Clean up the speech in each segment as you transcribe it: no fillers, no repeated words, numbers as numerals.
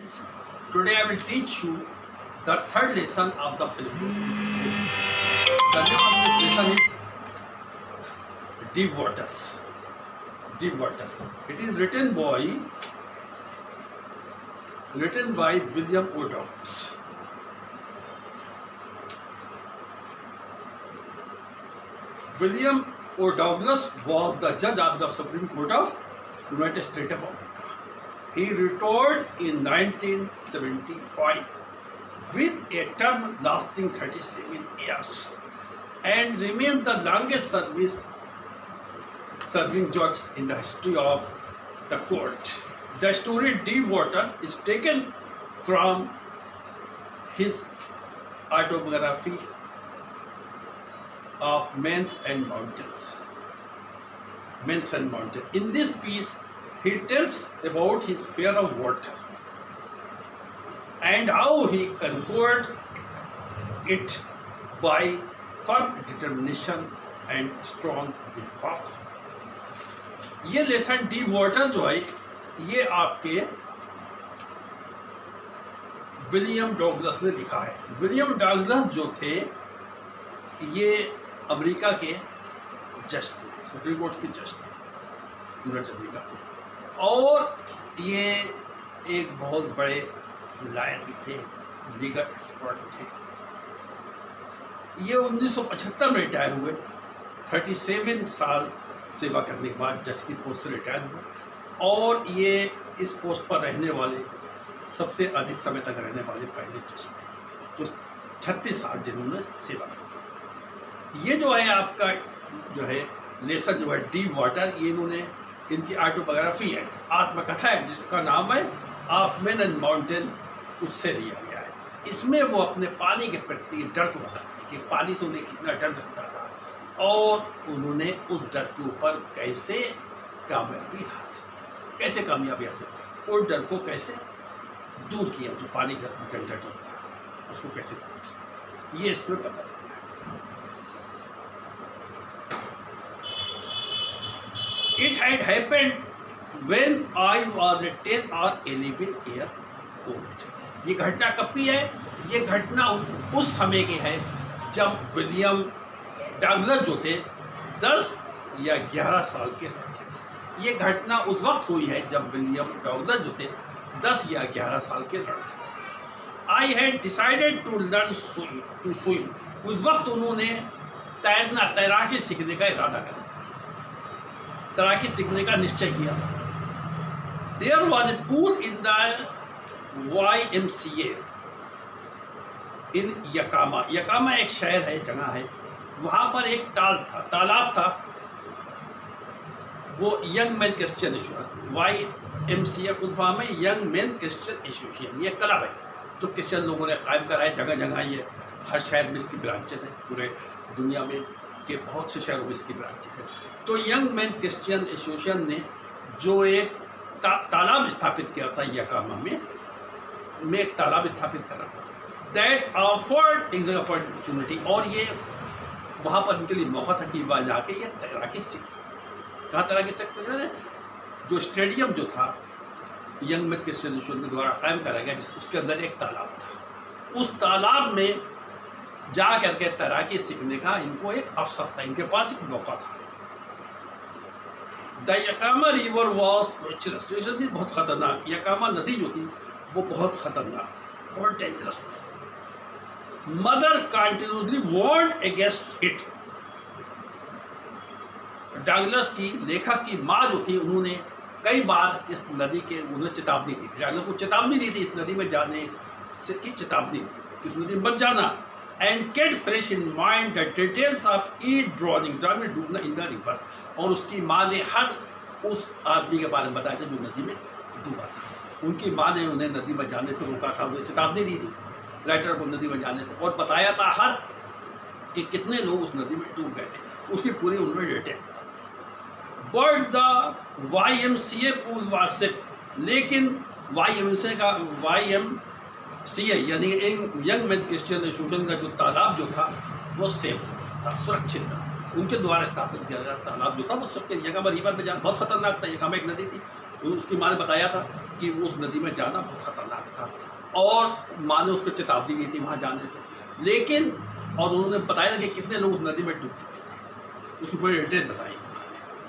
students. Today I will teach you the third lesson of the film. The name of this lesson is Deep Waters. Deep Waters. It is written by William O. Douglas. William O. Douglas was the judge of the Supreme Court of United States of America. He retired in 1975 with a term lasting 37 years and remained the longest serving judge in the history of the court. The story Deepwater is taken from his autobiography of Men and Mountains. In this piece, he tells about his fear of water and how he conquered it by firm determination and strong willpower. ये lesson deep water जो है ये आपके William Douglas ने लिखा है। William Douglas जो थे ये अमेरिका के जज थे, सुप्रीम कोर्ट के जज थे यूनाइटेड अमेरिका के, और ये एक बहुत बड़े लॉयर भी थे, लीगल एक्सपर्ट थे। ये 1975 में रिटायर हुए। 37 साल सेवा करने के बाद जज की पोस्ट से रिटायर हुए और ये इस पोस्ट पर रहने वाले सबसे अधिक समय तक रहने वाले पहले जज थे, जो 36 साल जिन्होंने सेवा की। ये जो है आपका जो है लेसन जो है डीप वाटर, ये इन्होंने इनकी ऑटोबायोग्राफी है, आत्मकथा है, जिसका नाम है ऑफ मेन एंड माउंटेन, उससे लिया गया है। इसमें वो अपने पानी के प्रति डर को बताते हैं कि पानी से उन्हें कितना डर लगता था और उन्होंने उस डर के ऊपर कैसे कामयाबी हासिल उस डर को कैसे दूर किया, जो पानी का डर लगता है उसको कैसे दूर किया, ये इसमें पता है। It had happened when I was 10 or 11 years old. ये घटना कब की है? ये घटना उस समय की है जब विलियम डगलस जो थे 10 या 11 साल के लड़के थे। ये घटना उस वक्त हुई है जब विलियम डगलस जो थे 10 या 11 साल के लड़के थे। I had decided to learn to swim. उस वक्त उन्होंने तैराकी सीखने का इरादा करा, तैराकी सीखने का निश्चय किया। There was a pool in the YMCA in Yakama. यकामा एक शहर है, जगह है, वहाँ पर एक तालाब था। वो young man Christian association, YMCA full form है यंग मैन क्रिश्चियन एसोसिएशन। ये क्लब है जो क्रिश्चियन लोगों ने कायम करा है, जगह जगह ये हर शहर में इसकी ब्रांचेस हैं, पूरे दुनिया में के बहुत से शहरों में इसकी ब्रांचेस हैं। तो यंग मैन क्रिश्चियन एसोसिएशन ने जो एक तालाब स्थापित किया था यकामा में एक तालाब स्थापित करा था, दैट ऑफर्ड इज अपॉर्चुनिटी, और ये वहाँ पर उनके लिए मौका था कि वहाँ जाके ये तैराकी सीख सकते। कहाँ तैराकी सीखते थे? जो स्टेडियम जो था यंग मैन क्रिश्चियन एसोसिएशन के द्वारा कायम करा गया, उसके अंदर एक तालाब था। उस तालाब में जा करके तैराकी सीखने का इनको एक अवसर था, इनके पास एक मौका था। द यकामा रिवर वॉज ट्रेचरस, भी बहुत खतरनाक, यकामा नदी जो थी वो बहुत खतरनाक, बहुत डेंजरस थी। Mother continuously warned against it. Douglas की लेखक की माँ जो थी, उन्होंने कई बार इस नदी के उन्हें चेतावनी दी थी, डगलस को चेतावनी दी थी इस नदी में जाने से की चेतावनी दी थी कि उस नदी में मत जाना। And kept fresh in mind the details of each drowning डूबना इन द रिवर, और उसकी माँ ने हर उस आदमी के बारे में बताया जो नदी में डूबा था। उनकी माँ ने उन्हें नदी में जाने से रोका था, उन्हें चेतावनी दी थी राइटर को नदी में जाने से, और बताया था हर कि कितने लोग उस नदी में डूब गए थे, उसकी पूरी उन्होंने detail. But the YMCA pool was safe, लेकिन YMCA यानी यंग मैन क्रिश्चियन एसोसिएशन का जो तालाब जो था वो सेफ था, सुरक्षित था। उनके द्वारा स्थापित किया गया तालाब जो था वो सबके यकामा रिवर में जाना बहुत खतरनाक था। यकामा एक नदी थी उसकी माँ ने बताया था कि उस नदी में जाना बहुत खतरनाक था, और माँ ने उसको चेतावनी दी थी वहाँ जाने से। लेकिन और उन्होंने बताया था कि कितने लोग उस नदी में डूब चुके थे, उसकी पूरी डिटेल बताई,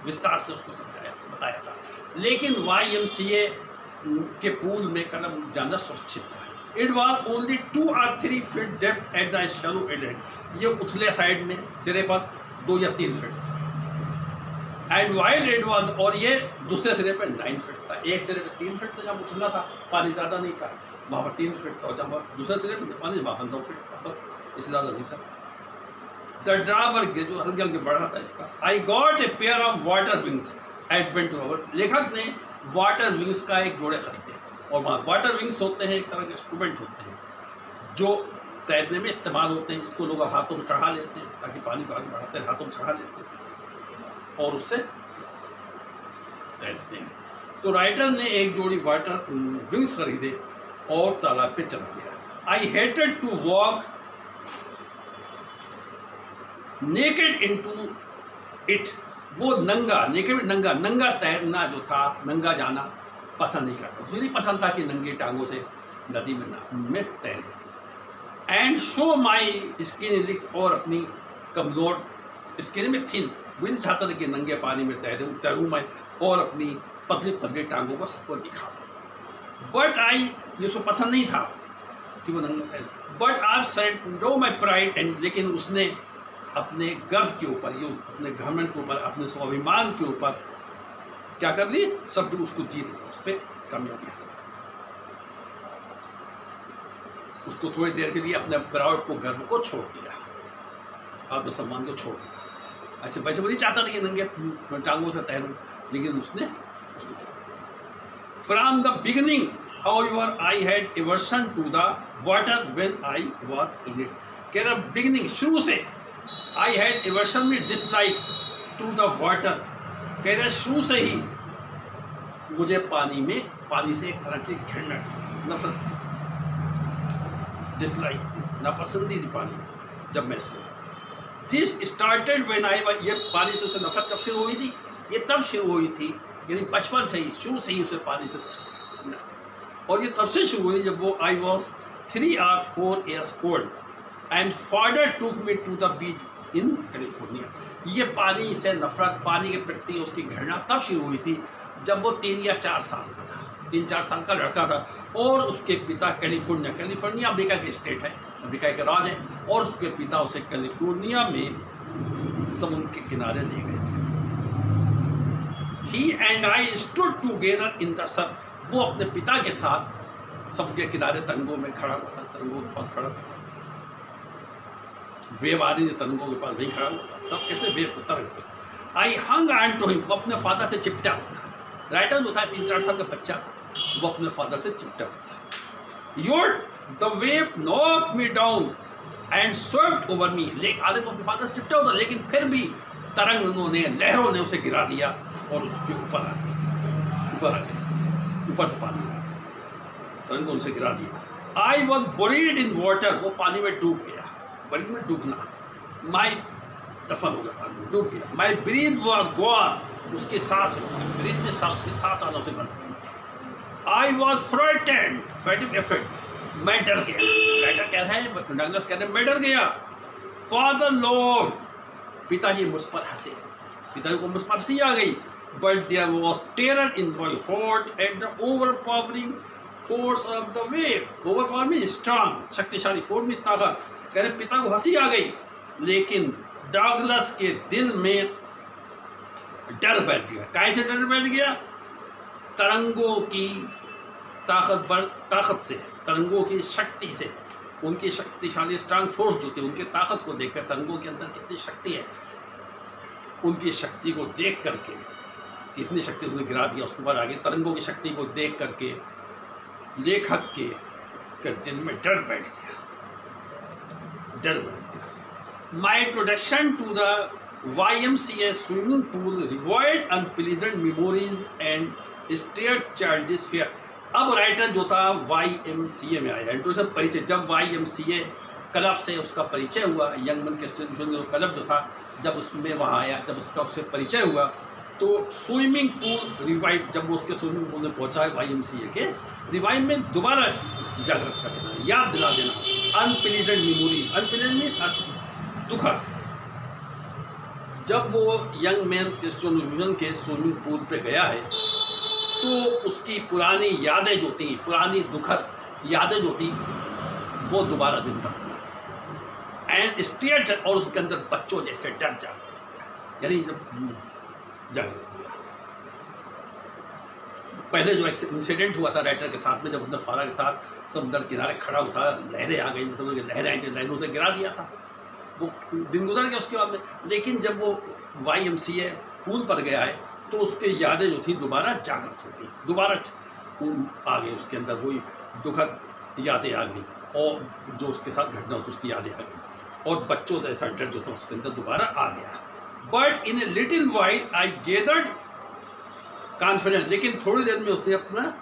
विस्तार से उसको समझाया बताया था। लेकिन YMCA के पूल में कदम जाना सुरक्षित था। It was only 2 or 3 feet depth at the shallow and, ये उथले साइड में सिरे पर 2 या 3 feet, and wild it was, और ये दूसरे सिरे पर 9 फीट था। एक सिरे पर 3 फीट था जब उथला था, पानी ज़्यादा नहीं था, वहाँ पर 3 फीट था, और जब दूसरे सिरे पर पानी वहाँ 9 फीट था, बस इससे ज़्यादा नहीं था। द ड्राइवर जो हल्के हल्के बढ़ रहा था इसका। I got a pair of water wings and went over, लेखक ने वाटर विंग्स का एक जोड़े खरीदे, और वहाँ वाटर विंग्स होते हैं एक तरह के इंस्ट्रूमेंट होते हैं जो तैरने में इस्तेमाल होते हैं। इसको लोग हाथों में चढ़ा लेते हैं ताकि पानी को आगे बढ़ाते हैं, हाथों में चढ़ा लेते हैं और उससे तैरते हैं। तो राइटर ने एक जोड़ी वाटर विंग्स खरीदे और तालाब पे चला गया। I hated to walk naked into it, वो नंगा, नेकेड नंगा, नंगा तैरना जो था, नंगा जाना पसंद नहीं करता। उसे नहीं पसंद था कि नंगे टांगों से नदी में तैरे। And show my skin leagues, और अपनी कमज़ोर स्किन में थिन, वो नहीं चाहता था कि नंगे पानी में तैरूँ मैं और अपनी पतली पतली टांगों को सबको दिखाऊँ। बट आई, ये उसको पसंद नहीं था कि वो नंगा तैरे। But I said know my pride and, लेकिन उसने अपने गर्व के ऊपर, ये अपने घमंड के ऊपर, अपने स्वाभिमान के ऊपर क्या कर ली, सब उसको जीत लिया, उस पर कामयाबी हासिल, उसको थोड़ी देर के लिए अपने प्राउड को, गर्व को छोड़ दिया, आत्मसम्मान को छोड़ दिया। ऐसे वैसे वो नहीं चाहता नहीं नंगे टांगों से तैरूं, लेकिन उसने उसको छोड़ दिया। From the beginning however I had aversion to the water when I was in it, कह रहा बिगिनिंग, शुरू से, आई हैड एवर्शन में डिसलाइक टू द वाटर, कह रहे शुरू से ही मुझे पानी से एक तरह की घृणा, नफरत, डिसलाइक, नापसंदी थी पानी जब मैं इसके। दिस स्टार्टेड व्हेन आई, ये पानी से उसे नफरत कब शुरू हुई थी, ये तब शुरू हुई थी, यानी बचपन से ही, शुरू से ही उसे पानी से नफरत, और ये तब से शुरू हुई जब वो I was 3 or 4 years old and father took me to the beach in California. ये पानी से नफरत, पानी के प्रति उसकी घृणा तब शुरू हुई थी जब वो 3 या 4 साल का था, 3-4 साल का लड़का था, और उसके पिता कैलिफोर्निया अमेरिका की स्टेट है, अमेरिका के राज्य है, और उसके पिता उसे कैलिफोर्निया में समुद्र के किनारे ले गए थे। He and I stood together in the sun, वो अपने पिता के साथ समुद्र के किनारे तरंगों में खड़ा हुआ था, तरंगों के पास खड़ा था, वेव आ रही थी, तरंगों के पास नहीं खड़ा हुआ था, सब कहते वेव को तरंग। आई हंग ऑन टू हिम, वो अपने फादर से चिपटा हुआ था। राइटर जो था 3-4 साल का बच्चा, वो अपने फादर से चिपटा हुआ था। Your the wave knock me down and swept over me, आगे तो अपने फादर से चिपटा हुआ था, लेकिन फिर भी तरंगों ने, लहरों ने उसे गिरा दिया और उसके ऊपर आ गया, ऊपर से पानी आ गया, तरंगों ने उसे गिरा दिया। I was buried in water, वो पानी में डूब गया, बरीड में डूबना, माई दफन हो गया, पानी में डूब गया। माई ब्रीथ वॉज गॉन, उसकी सांस, ब्रीथ में सांस, उसकी सांस आना उसे बंद। I was frightened, frightened effect, मैं डर गया। राइटर कह रहे हैं, डगलस कह रहे हैं मैं डर गया। फादर लॉर्ड, पिताजी मुझ पर हंसे, पिताजी को मुझ पर हंसी आ गई। But there was terror in my heart at the overpowering force of the wave. Overpowering strong, शक्तिशाली, फोर्स में ताकत। कह रहे पिता को हंसी आ गई, लेकिन डगलस के दिल में डर बैठ गया। कैसे डर बैठ गया? तरंगों की ताकत से, तरंगों की शक्ति से, उनकी शक्तिशाली स्ट्रांग फोर्स जो थी, उनकी ताकत को देखकर, तरंगों के अंदर कितनी शक्ति है, उनकी शक्ति को देख करके, कितनी शक्ति उसने गिरा दिया उसके बाद आगे, तरंगों की शक्ति को देख करके लेखक के दिल में डर बैठ गया, डर बैठ गया। My introduction to the YMCA swimming pool revived unpleasant memories and stirred childish fear। अब राइटर जो था YMCA में आया, इंट्रोडक्शन परिचय, जब YMCA क्लब से उसका परिचय हुआ, यंग मैन क्रिश्चियन क्लब जो था, जब उसमें वहाँ आया, जब उसका उससे परिचय हुआ, तो स्विमिंग पूल रिवाइव, जब वो उसके स्विमिंग पूल में पहुंचा है YMCA के रिवाइव में दोबारा जागृत कर देना, याद दिला देना। अनप्लीजेंट मेमोरी, अनप्लीजेंट दुखद। जब वो यंग मैन क्रिस्टियन यूजन के स्विमिंग पूल पे गया है तो उसकी पुरानी यादें जो थी, पुरानी दुखद यादें जो थी, वो दोबारा जिंदा एंड स्टेट, और उसके अंदर बच्चों जैसे डर जागृत, यानी जब जागृत हुआ। पहले जो इंसिडेंट हुआ था राइटर के साथ में, जब उसने फारा के साथ समुद्र किनारे खड़ा होता, लहरें आ गई, समुद्र की लहरें आई थी, लहरों से गिरा दिया था, वो दिन गुजर गया उसके बाद में। लेकिन जब वो YMCA पूल पर गया है तो उसकी यादें जो थी दोबारा जागृत हो गई, दोबारा आ गई उसके अंदर, वही दुखद यादें आ गई, और जो उसके साथ घटना होती उसकी यादें आ गई, और बच्चों जैसा डर जो था उसके अंदर दोबारा आ गया। But in a little while I gathered confidence, लेकिन थोड़ी देर में उसने अपना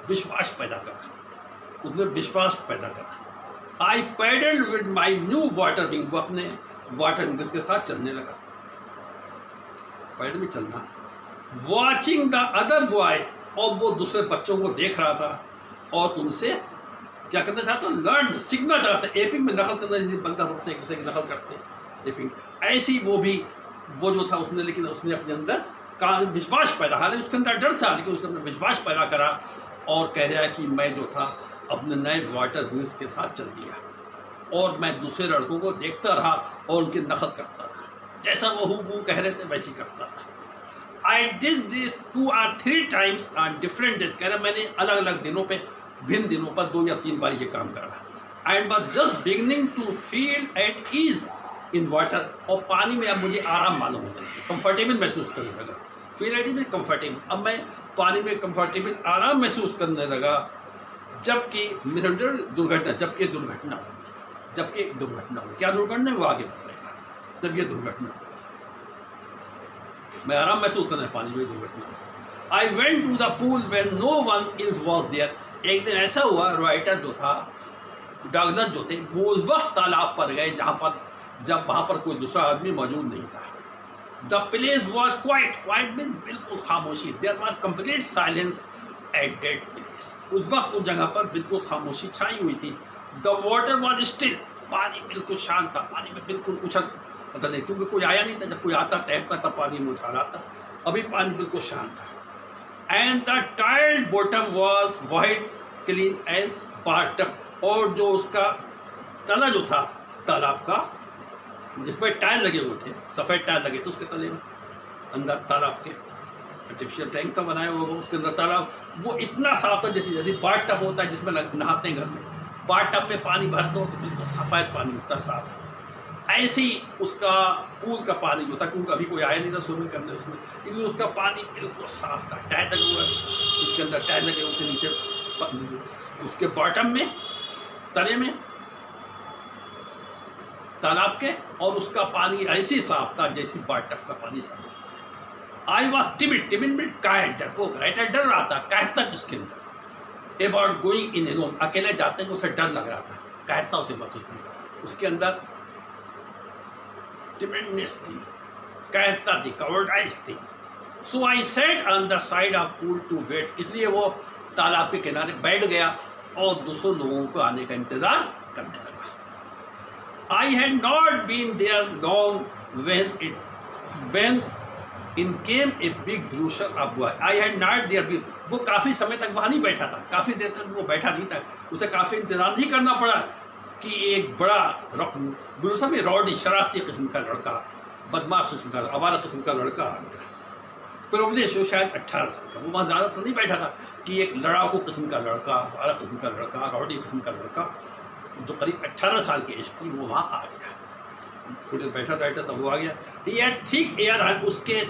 विश्वास पैदा करा, उसने विश्वास पैदा करा। I paddled with my new water wing, वो अपने वाटर विंग के साथ चलने लगा, पैडल में चलना। वॉचिंग द अदर बॉय, और वो दूसरे बच्चों को देख रहा था और उनसे क्या करना चाहता, लर्न, सीखना चाहता। एपिंग में नकल करना, जैसे बंदा होते हैं एक दूसरे की नकल करते हैं, एपिंग ऐसी वो जो था उसने, लेकिन उसने अपने अंदर का विश्वास पैदा, हालांकि उसके अंदर डर था लेकिन उसने विश्वास पैदा करा, और कह रहा है कि मैं जो था अपने नए वाटर विंग्स के साथ चल दिया, और मैं दूसरे लड़कों को देखता रहा और उनकी नकल करता रहा, जैसा वो कह रहे थे वैसे करता रहा। I did this 2 or 3 times on different days, कह रहा मैंने अलग अलग दिनों पे, भिन्न दिनों पर 2 या 3 बार ये काम करा। And was just beginning to feel at ease in water, और पानी में अब मुझे आराम मालूम होने लगा, कंफर्टेबल महसूस करने लगा। फील एट ईज में कंफर्टेबल, अब मैं पानी में कंफर्टेबल आराम महसूस करने लगा। जबकि दुर्घटना, जबकि दुर्घटना हुई, क्या दुर्घटना वो आगे बताएगा। जब ये दुर्घटना हुई, मैं आराम महसूस करना है पानी में, दुर्घटना। I went to the pool when no one is was there, एक दिन ऐसा हुआ राइटर जो था, डॉगनर जो थे, वो उस वक्त तालाब पर गए जब वहाँ पर कोई दूसरा आदमी मौजूद नहीं था। The place was quite mean बिल्कुल खामोशी, there was complete silence at that place, उस वक्त उस जगह पर बिल्कुल खामोशी छाई हुई थी। द वाटर वॉज स्टिल, पानी बिल्कुल शांत था, पानी में बिल्कुल उछल पता नहीं, क्योंकि कोई आया नहीं था, जब कोई आता तैरता था पानी में उछाल आता, अभी पानी बिल्कुल शांत था। And the tiled bottom was white clean as bottom, और जो उसका तला जो था तालाब का, जिसमें टाइल लगे हुए थे, सफ़ेद टाइल लगे थे उसके तले में, अंदर तालाब के आर्टिफिशियल टैंक था बनाया हुआ, उसके अंदर तालाब वो इतना साफ था जैसे बाथ टब होता है जिसमें नहाते हैं घर में, बाथ टब में पानी भर दो तो बिल्कुल सफ़ेद पानी होता है, साफ। ऐसे ही उसका पूल का पानी जो था, क्योंकि अभी कोई आया नहीं था स्विमिंग करने उसमें, लेकिन उसका पानी बिल्कुल साफ था। टायर लगे हुए, उसके अंदर टायर लगे हुए थे, नीचे उसके बॉटम में, तले में तालाब के, और उसका पानी ऐसे साफ था जैसे बाथटब का पानी साफ। आई वॉज टिमिड में कायर, डरपोक, राइटर डर रहा था, कायरता थी उसके अंदर। अबाउट गोइंग इन एलोन, अकेले जाते हैं उसे डर लग रहा था, कायरता उसे महसूस थी, उसके अंदर टिमिडनेस थी, कायरता थी, कवर्डाइज थी। So I sat on the side of pool to wait, इसलिए वो तालाब के किनारे बैठ गया और दूसरों लोगों को आने का इंतज़ार करने लगा। I had not been there long when in came a big brochure of boy. I had not there been, वो काफ़ी समय तक वहाँ नहीं बैठा था, काफ़ी देर तक वो बैठा नहीं था, उसे काफ़ी इंतज़ार नहीं करना पड़ा कि एक बड़ा ब्रोशर में रॉडी, शरारती किस्म का लड़का, बदमाश किस्म का, आवारा किस्म का लड़का आ गया। प्रोबलेश वो शायद 18 साल का, वो वहाँ ज़्यादा तो नहीं बैठा था कि एक लड़ाकू किस्म का लड़का, आवारा किस्म का लड़का, रॉडी किस्म का लड़का जो करीब 18 साल की एज थी, वो वहाँ आ गया। थोड़ी देर बैठा तब वो आ गया। ही हैड थिक एयर, उसके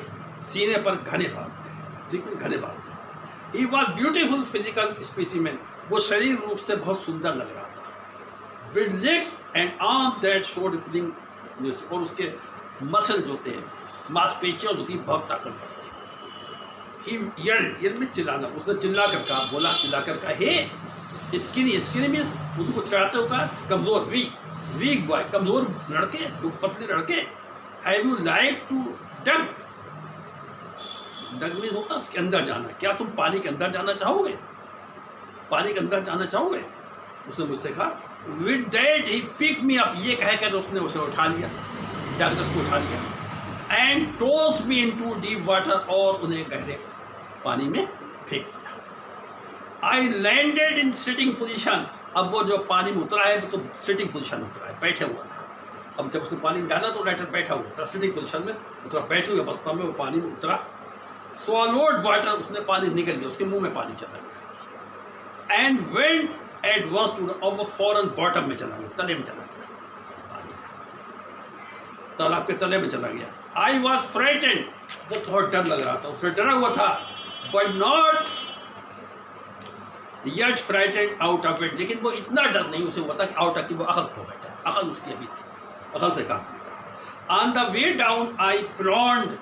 सीने पर घने बाल थे, ठीक है, घने बाल थे। He was beautiful physical specimen, वो शरीर रूप से बहुत सुंदर लग रहा था। With legs and arm that showed rippling, और उसके मसल जो थे, मांसपेशियाँ जो थी, बहुत ताकतवर थी। ही यल्ड में चिल्लाना, उसने चिल्ला कर कहा, बोला चिल्ला कर कहा, हे स्किनी मीन्स उसको चिढ़ाते हो कहा कमज़ोर, वीक बॉय, कमज़ोर लड़के, पतले लड़के। Have you like to duck, duck means होता है उसके अंदर जाना। क्या तुम पानी के अंदर जाना चाहोगे? पानी के अंदर जाना चाहोगे? उसने मुझसे कहा with that he pick me up, ये कहकर उसने उसे उठा लिया, डग उसको उठा लिया and toss me into deep water, और उन्हें गहरे पानी में फेंक दिया। I landed in sitting position, अब वो जो पानी में उतरा है वो तो सिटिंग पोजीशन उतरा है, बैठे हुआ था। अब जब उसने पानी में डाला तो लेटर बैठा हुआ था, सिटिंग पोजीशन में उतरा, बैठे हुए अवस्था में वो पानी में उतरा। स्वॉलोड वाटर, उसने पानी निकल लिया, उसके मुंह में पानी चला गया। And went at once to, और वो फौरन बॉटम में चला गया, तले में चला गया, तालाब के तले में चला गया। आई वॉज फ्राइटेंड, वो बहुत डर लग रहा था, उससे डरा हुआ था, but not yet frightened out of it, लेकिन वो इतना डर नहीं उसे हुआ था कि आउट ऑफ की वो अकल खो बैठा, अकल उसकी अभी थी, अकल से काम। On the way down I planned,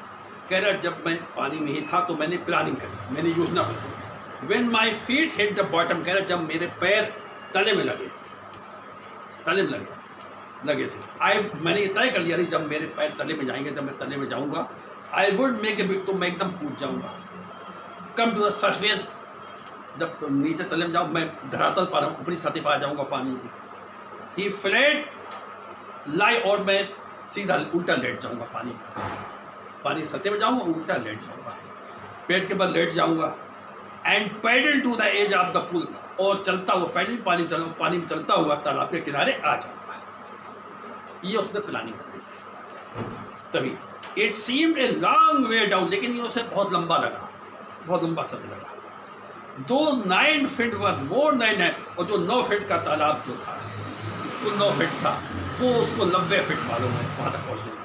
कह रहा जब मैं पानी में ही था तो मैंने प्लानिंग करी, मैंने योजना बनाई। When my feet hit the bottom, कह रहा जब मेरे पैर तले में लगे, तले में लगे थे, मैंने ये तय कर लिया जब मेरे पैर तले में जाएंगे, जब मैं तले में जाऊंगा, I would make a big, तो मैं एकदम कूद जाऊंगा। कम टू द सरफेस, जब नीचे तले में जाऊँ, मैं धरातल पर ऊपरी सतह पर आ जाऊंगा पानी की। ही फ्लैट लाई, और मैं सीधा उल्टा लेट जाऊंगा, पानी सतह में जाऊंगा, उल्टा लेट जाऊंगा, पेट के बल लेट जाऊंगा। And paddle to the edge of the pool, और चलता हुआ पैडल पानी में चलता हुआ तालाब के किनारे आ जाऊंगा। ये उसने प्लानिंग कर दी थी। तभी it seemed a long way down, लेकिन ये उसे बहुत लंबा लगा, बहुत लंबा समय लगा। दो 9 फीट वर मोर 9, और जो 9 फीट का तालाब जो था, वो 9 फीट था, वो उसको 90 फीट मालूम है वहाँ तक पहुँचने में,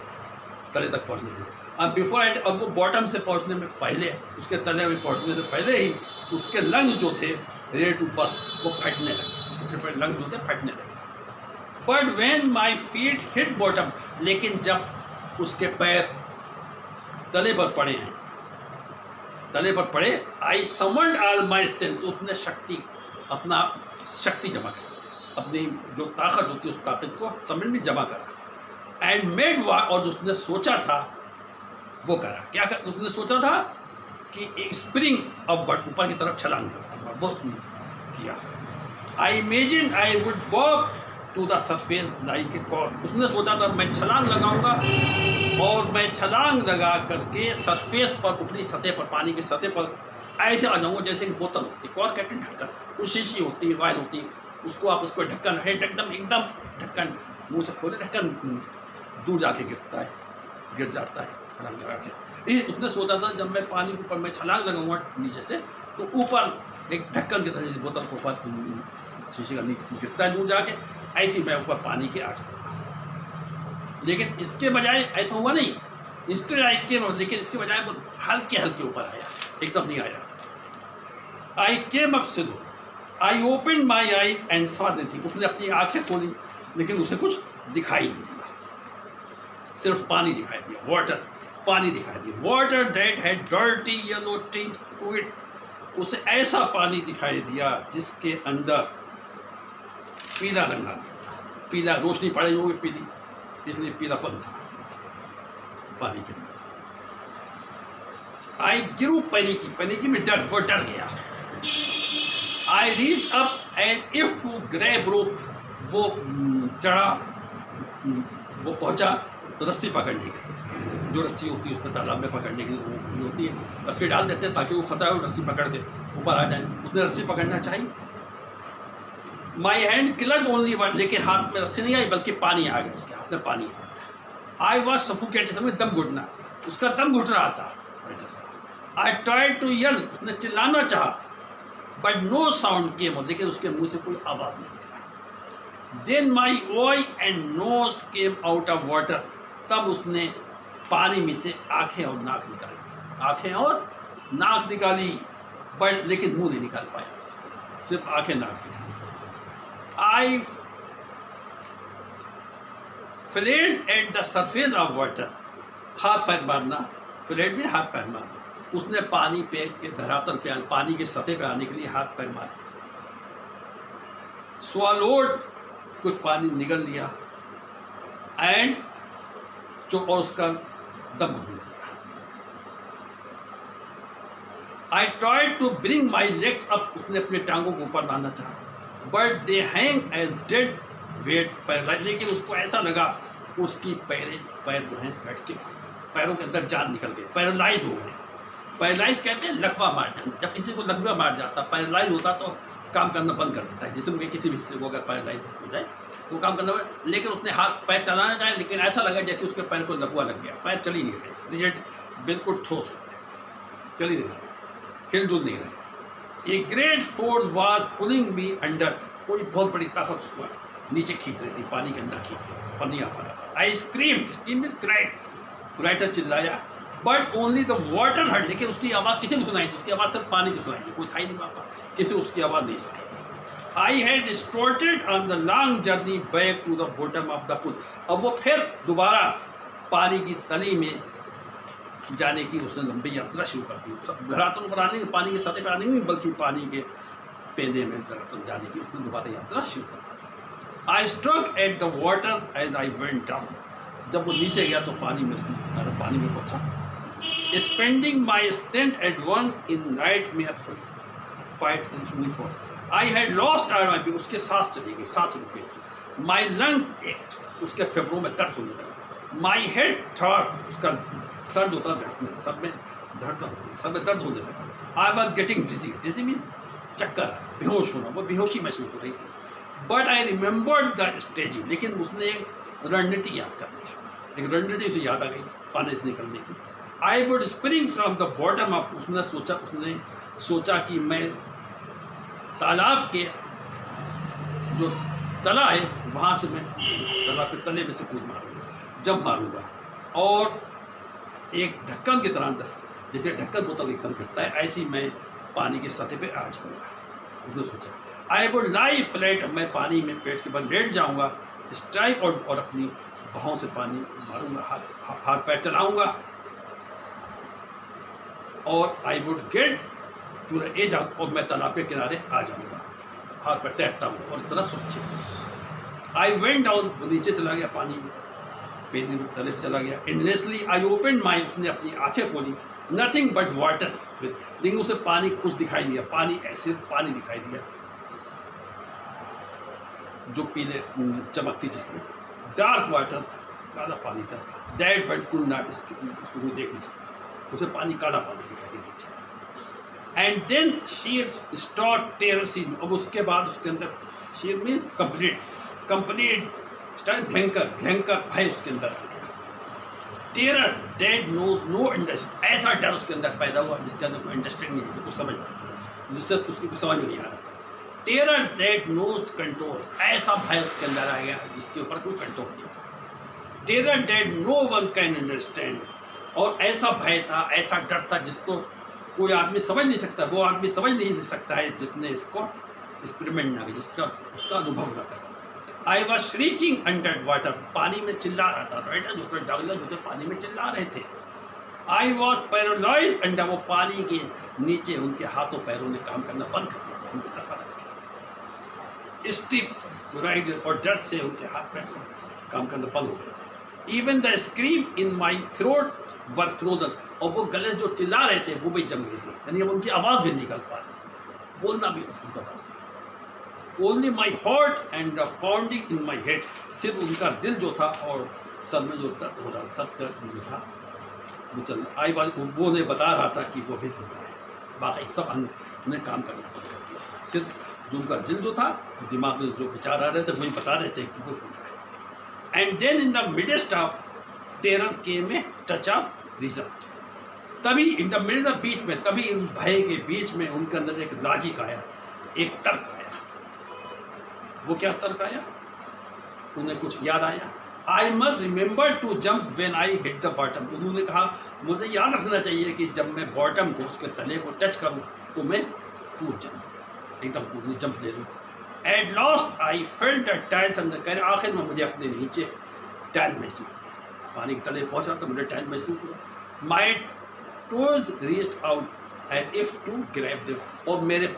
तले तक पहुँचने में। अब बिफोर एंड, अब वो बॉटम से पहुँचने में पहले, उसके तले में पहुँचने से पहले ही उसके लंग जो थे रेडी टू बस्ट, वो फटने लगे, उसके लंग जो थे फटने लगे। But when my feet hit bottom, लेकिन जब उसके पैर तले पर पड़े हैं, तले पर पड़े, आई समन्ड ऑल माई स्ट्रेंथ, तो उसने अपना शक्ति जमा करी, अपनी जो ताकत होती है उस ताकत को समझ में जमा करा। एंड मेड वा, और उसने सोचा था वो करा, क्या कर उसने सोचा था कि एक स्प्रिंग अपवर्ड, ऊपर की तरफ छलांग लगा, वो उसने किया। I imagine I would walk to the surface like a cork, उसने सोचा था मैं छलांग लगाऊंगा, और मैं छलांग लगा करके सरफेस पर, ऊपरी सतह पर, पानी की सतह पर ऐसे आ जाऊंगा जैसे कि बोतल होती है, कॉर्क कहते हैं ढक्कन, वो शीशी होती है, वायल होती है, उसको आप उस पर ढक्कन रहे, एकदम ढक्कन मुंह से खोले, ढक्कन दूर जाके गिर जाता है छलांग लगा के। उसने सोचा था जब मैं पानी के ऊपर मैं छलांग लगाऊंगा नीचे से, तो ऊपर एक ढक्कन की तरह बोतल के ऊपर शीशे का नीचे गिरता है दूर जाके, ऐसी मैं ऊपर पानी के आ जाऊँगा। लेकिन इसके बजाय ऐसा हुआ नहीं, इंस्टेड आई केम, लेकिन इसके बजाय वो हल्के ऊपर आया, एकदम नहीं आया। आई केम अप से, I open my eye and saw nothing, उसने अपनी आंखें खोली लेकिन उसे कुछ दिखाई नहीं दिया, सिर्फ पानी दिखाई दिया, वाटर, पानी दिखाई दिया। Water that had dirty yellow tint to it, उसे ऐसा पानी दिखाई दिया जिसके अंदर पीला रंग आ गया था, पीला, रोशनी पड़ी होगी पीली, इसलिए पीलापन था पानी के अंदर। आई गिरू पैनिकी में डर, वो डर गया। I reach up and if to grab rope, वो चढ़ा, वो पहुंचा रस्सी पकड़ने के लिए, जो रस्सी होती है उसमें तालाब में पकड़ने के लिए होती है, रस्सी डाल देते हैं ताकि वो खतरा हो, रस्सी पकड़ के ऊपर आ जाए। उसने रस्सी पकड़ना चाहिए। My hand clutch only one, लेकिन हाथ में रस्सी नहीं आई बल्कि पानी आ गया, उसके हाथ में पानी आ गया। आई वॉज सफोकेटेड, समय दम घुटना, उसका दम घुट रहा था। आई ट्राइड टू यल, उसने चिल्लाना चाहा, बट नो साउंड केम, लेकिन उसके मुंह से कोई आवाज़ नहीं निकला। Then my eye and nose came out of water, तब उसने पानी में से आंखें और नाक निकाली, बट लेकिन मुंह नहीं निकाल पाया, सिर्फ आंखें नाक निकाली। I flailed at the surface of water, हाथ पैर मारना, फ्लेड में हाथ पैर मारना, उसने पानी पे के धरातल पे, पानी के सतह पे आने के लिए हाथ पैर मारे। स्वॉलोड, कुछ पानी निगल लिया, एंड जो और उसका दम घुटने लगा। I tried to bring my legs up, उसने अपने टांगों को ऊपर लाना चाहा, but they hang as dead weight paralyze, लेकिन उसको ऐसा लगा उसकी पैर जो हैं बैठ के पैरों के अंदर जान निकल गई, पैरालाइज हो गए। पैरालाइज कहते हैं लकवा मार जाना, जब किसी को लकवा मार जाता, पैरालाइज होता तो काम करना बंद कर देता है, जिस्म के किसी भी हिस्से को अगर पैरालाइज हो जाए तो काम करना बंद। लेकिन उसने हाथ पैर चलाना चाहे, लेकिन ऐसा लगा जैसे उसके पैर को लकवा लग गया, पैर चल ही नहीं रहे, रिजल्ट बिल्कुल ठोस हो गए, चल ही नहीं रहे, हिलजुल नहीं रहे। A great force was pulling me under, कोई बहुत बड़ी ताकत उसको नीचे खींच रही थी, पानी के अंदर खींच रही थी, पर नहीं आ पा रहा। आई स्क्रीम इज क्राइड, राइटर चिल्लाया, but only the water heard, लेकिन उसकी आवाज़ किसी को सुनाई थी, उसकी आवाज़ सिर्फ पानी की सुनाई थी, कोई था ही नहीं पापा, किसी उसकी आवाज़ नहीं सुनाई थी। I had started on the long journey back to the bottom of the pool, अब वो फिर दोबारा पानी की तली में जाने की उसने लंबी यात्रा शुरू कर दी। सब धरातल पर आने, पानी के सतह पर आने नहीं, बल्कि पानी के पेंदे में धरातल जाने की उसने दोबारा यात्रा शुरू कर दी। I struck at the water as I went down, जब वो नीचे गया तो पानी में पहुंचा। Spending my stent at once in night में fight in for, I had lost our my, उसके सांस चली गई, सांस रुक गई थी। माई लंग्स एक्ट, उसके फेफड़ों में दर्द होने लगा। माई हेड थॉट, उसका सर जो था सब में धड़कन हो गई, सब में दर्द होने लगा। I was getting dizzy, dizzy mean चक्कर, बेहोश होना, वो बेहोशी महसूस हो रही थी। But I remembered the strategy, लेकिन उसने एक रणनीति याद कर ली, एक रणनीति उसे याद आ गई पानी से निकलने की। I would spring from the bottom up, उसने सोचा कि मैं तालाब के जो तला है वहाँ से मैं तालाब के तले में से कूद मारूंगा, जब मारूंगा, और एक ढक्कन की तरह, जैसे ढक्कन बोतल एकदम करता है, ऐसी मैं पानी के सतह पे आ जाऊँगा। उसने सोचा आई वुड लाई फ्लैट, मैं पानी में पेट के बल लेट जाऊँगा, स्ट्राइक और अपनी बाहों से पानी मारूंगा, हाथ पैर चलाऊँगा, और I would get to the edge, और मैं तालाब के किनारे आ जाऊँगा, हाथ पैर तैरता हूँ और इस तरह सुरक्षित। आई वेंट डाउन, वो नीचे चला गया पानी में, पेड़ में तले चला गया। इंडलेसली आई ओपन माई, उसने अपनी आंखें खोली, नथिंग बट वाटर, लेकिन उसे पानी कुछ दिखाई दिया, पानी ऐसे पानी दिखाई दिया जो पीले चमक थी जिसमें, डार्क वाटर, काला पानी था। दैट बट कुड नॉट, उसको कोई देख नहीं सकता, उसे पानी काला पानी दिखाई दिया नीचे। And then she start terror seen, अब उसके बाद उसके अंदर शी मीन कंप्लीट स्टार्ट भयंकर भय उसके अंदर आ गया। टेरर डेड नो अंडरस्टैंड, ऐसा डर उसके अंदर पैदा हुआ जिसके अंदर कोई अंडरस्टैंडिंग नहीं, कुछ समझ नहीं, जिससे उसकी कुछ समझ में नहीं आ रहा था। टेरर डेड नो कंट्रोल, ऐसा भय उसके अंदर आ गया जिसके ऊपर कोई कंट्रोल नहीं था। Terror that no one can understand, और ऐसा भय था, ऐसा डर था जिसको कोई आदमी समझ नहीं सकता, वो आदमी समझ नहीं सकता है जिसने इसको एक्सपेरिमेंट ना किया, जिसका उसका अनुभव ना करा। I was shrieking under water, पानी में चिल्ला रहा था, राइटर जो थे डगलर जो थे पानी में चिल्ला रहे थे। आई वॉज पैरालाइज अंडर, वो पानी के नीचे उनके हाथों पैरों ने काम करना बंद कर दिया, उनकी तरफ स्टिक राइड, और डर से उनके हाथ पैर से काम करना बंद हो गया था। Even the scream in my throat were frozen, और वो गले जो चिल्ला रहे थे वो भी जम गई थी, यानी अब उनकी आवाज़ भी निकल पा रही, बोलना भी उनका बंद। Only my heart and the pounding in my head, सिर्फ उनका दिल जो था और सर में जो दर्द हो रहा, सच का जो था वो चल, आई बात वो ने बता रहा था कि वो भी जिंदा है, बाकी सब उन्हें काम करना बंद कर दिया था, सिर्फ जो उनका दिल जो था, दिमाग में जो विचार आ रहे थे वही बता रहे थे कि वो जिंदा है। And then in the midst of terror came a touch of reason, तभी इन द मिडल ऑफ बीच में, तभी उन भय के बीच में उनके अंदर एक लॉजिक आया, एक तर्क आया। वो क्या तर्क आया? उन्हें कुछ याद आया। I must remember to jump when I hit the bottom, उन्होंने कहा मुझे याद रखना चाहिए कि जब मैं बॉटम को, उसके तले को टच करूं तो मैं कूद जाऊँ, एकदम कूदने जंप ले लूँ। At last I felt the tiles अंदर, कह रहे आखिर में मुझे अपने नीचे टाइल महसूस हुआ, पानी के तले पहुँचा तो मुझे टाइल महसूस हुआ। माई toes reached out and if to grab them, और मेरे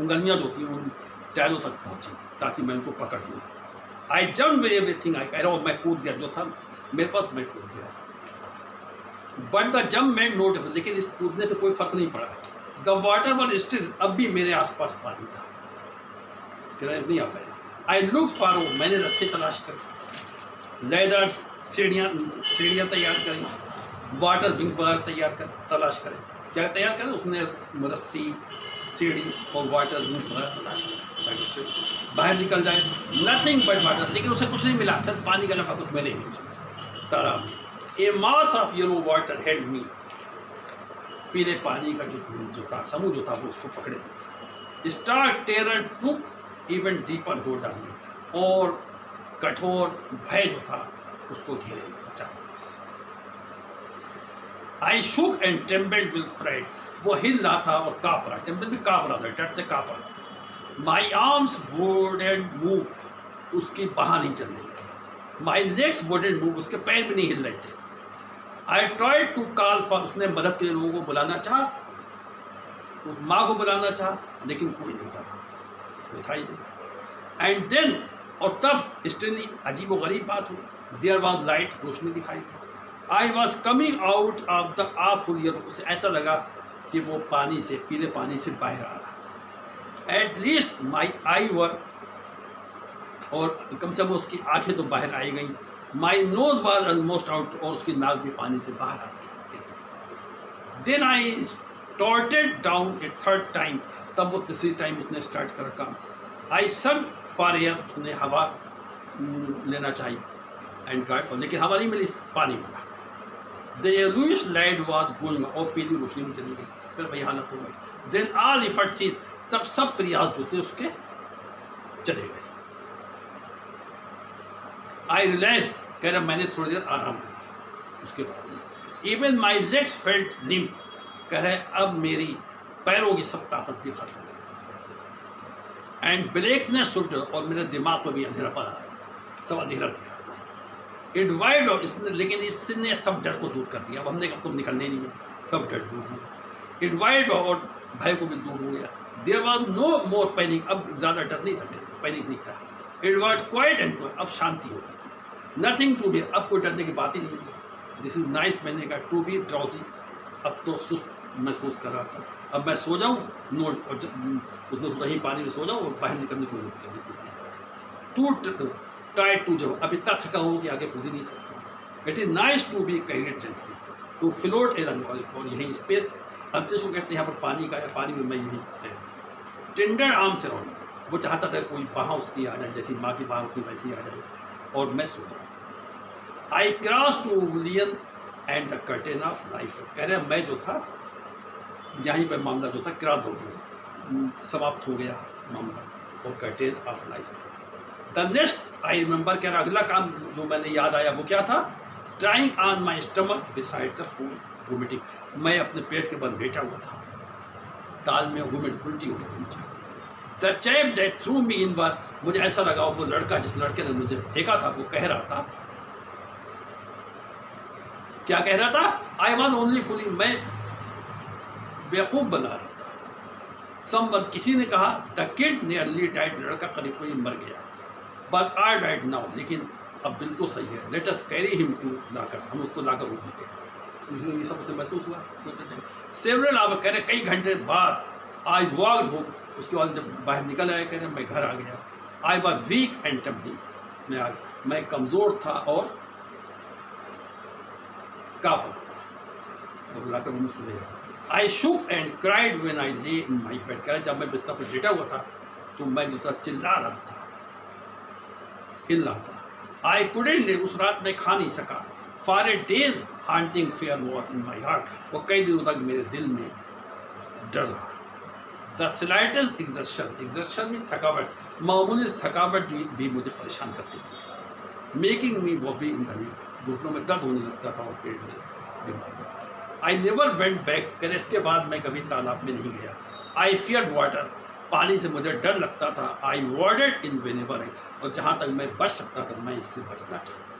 उंगलियाँ जो थी उन टाइलों तक पहुँची ताकि मैं उनको पकड़ लूँ। आई जम्प विद एवरीथिंग, आई कह रहा हूँ मैं कूद गया, जो था मेरे पास मैं कूद गया। But the jump made no difference, लेकिन इस कूदने से कोई फर्क नहीं पड़ा, द वाटर वर स्टिल, अब भी मेरे आसपास पानी था, कह रहे नहीं आ पाया। आई लुक फॉर, मैंने रस्सी तलाश करी, लेदर्स, सीढ़ियाँ तैयार करी, वाटर विंग्स वगैरह तलाश करें। क्या तैयार करें? उसने रस्सी, सीढ़ी और वाटर विंग्स वगैरह तलाश करें ताकि उससे बाहर निकल जाए। नथिंग बट वाटर, लेकिन उसे कुछ नहीं मिला, सिर्फ पानी का लफा कुछ मिले नहीं उसे तालाब में। A mass of yellow water held me, पीले पानी का जो था समूह जो था वो उसको पकड़े। Star terror took even deeper hold on me, और कठोर भय जो था उसको घेरे में चारों से। आई शुक एंड ट्रेम्बल्ड विद फ्राइड, वो हिल रहा था और काँप रहा, टेम्बल भी काँप रहा था, डर से काँप रहा। माई आर्म्स वुडंट मूव, उसकी बाह नहीं चल रही थी। माई लेग्स वुडंट मूव, उसके पैर भी नहीं हिल रहे थे। I tried to call for, उसने मदद के लिए लोगों को बुलाना चाहा, उस माँ को बुलाना चाहा, लेकिन कोई नहीं था, कोई था ही नहीं। एंड देन, और तब स्ट्रेंजली, अजीब व गरीब बात हुई, देयर वाज लाइट, रोशनी दिखाई दी। I was coming out of the awful year, उसे ऐसा लगा कि वो पानी से, पीले पानी से बाहर आ रहा। एट लीस्ट माई आई वर, और कम से कम उसकी आंखें तो बाहर आई गई। My nose was almost out, और उसकी नाक भी पानी से बाहर आ गई। Then I started down a third time, तब वो तीसरी टाइम उसने स्टार्ट कर काम। आई सन फॉर एयर, उसने हवा लेना चाहिए एंड गार्ड, लेकिन हवा नहीं मिली, पानी मिला। The yellowish light was going, और पीली रोशनी में चली गई, फिर वही हालत हो गई। देन ऑल एफर्ट्स, तब सब प्रयास जो थे उसके चले गए। आई रियलाइज, कह रहा मैंने थोड़ी देर आराम किया, उसके बाद इवन माई लेग्स फेल्ट लिम, कह रहे अब मेरी पैरों की सब ताकत भी खत्म हो गई। एंड ब्लैकनेस शुड, और मेरे दिमाग को भी अंधेरा पड़ा, सब अंधेरा दिखा। इट वाइड, लेकिन इसने सब डर को दूर कर दिया। अब हमने कब तुम निकलने नहीं है, सब डर दूर हो गया। इट वाइड, और भय को भी दूर हो गया। There was no more panic, अब ज़्यादा डर नहीं था, मेरे पैनिक नहीं था। इट वॉज क्वाइट एंड, अब शांति हो गई। नथिंग टू बी, अब कोई डरने की बात ही नहीं थी। दिस इज नाइस, मैंने कहा। टू बी ड्राउजी, अब तो सुस्त महसूस कर रहा था। अब मैं सो जाऊँ, नो, उसने वहीं पानी में सो जाऊँ और बाहर निकलने को टू ट्राई टू, जब अब इतना थका हूँ कि आगे कूद ही नहीं सकता। It is nice to be carried gently to float a, और यही स्पेस अंतरिक्ष को कहते हैं यहाँ पर पानी का, या पानी में मैं यही टेंडर आर्म से राउंड, वो चाहता था कोई बाह उसकी आ जाए, जैसी माँ की बाह होती वैसी आ जाए, और मैं सो जाऊँ। I cross to oblivion and the curtain of life, कह रहे मैं जो था यहीं पर मामला जो था क्रॉस हो गया, समाप्त हो गया मामला, और curtain of life. The next I remember, कह रहा अगला काम जो मैंने याद आया वो क्या था? Trying on my stomach beside the pool vomiting, मैं अपने पेट के बल बैठा हुआ था, ताल में वोमिट, उल्टी हो रही थी। द चैप दैट थ्रू मी इन वर, मुझे ऐसा लगा वो लड़का जिस लड़के ने मुझे फेंका था वो कह रहा था, क्या कह रहा था? आई वॉज ओनली फुली, मैं बेवकूफ़ बना रहा था। समवन, किसी ने कहा, द किड नियरली डाइड, लड़का करीब कोई मर गया। बट आई डाइड नाउ, लेकिन अब बिल्कुल सही है। Let us carry him to लाकर, हम उसको लाकर रोक देते हैं। ये सब उसे महसूस हुआ। सेवरल आवर, कह रहे कई घंटे बाद आई वॉक्ड होम, उसके बाद जब बाहर निकल आया, कह रहे मैं घर आ गया। आई वॉज वीक एंड टम्बली, मैं कमज़ोर था और काँप रहा था, लाकर रूम उसको ले गया। आई शुक एंड क्राइड व्हेन आई ले इन माई बेड, कह रहे जब मैं बिस्तर पर लेटा हुआ था तो मैं जो था चिल्ला रहा था, हिल रहा था। आई कुडेंट लिव, उस रात मैं खा नहीं सका। For a days haunting fear war in my heart, वो कई दिनों तक मेरे दिल में डर रहा। द स्लाइटेस्ट एग्जर्शन में थकावट, मामूली थकावट भी मुझे परेशान करती थी। Making me वॉबी in the knee, घुटनों में दर्द होने लगता था और पेट में बीमारी। आई नेवर वेंट बैक, कह इसके बाद मैं कभी तालाब में नहीं गया। आई फियर्ड वाटर, पानी से मुझे डर लगता था। आई वॉर्डेड इन वेनेवर, और जहाँ तक मैं बच सकता था मैं इससे बचना चाहता था।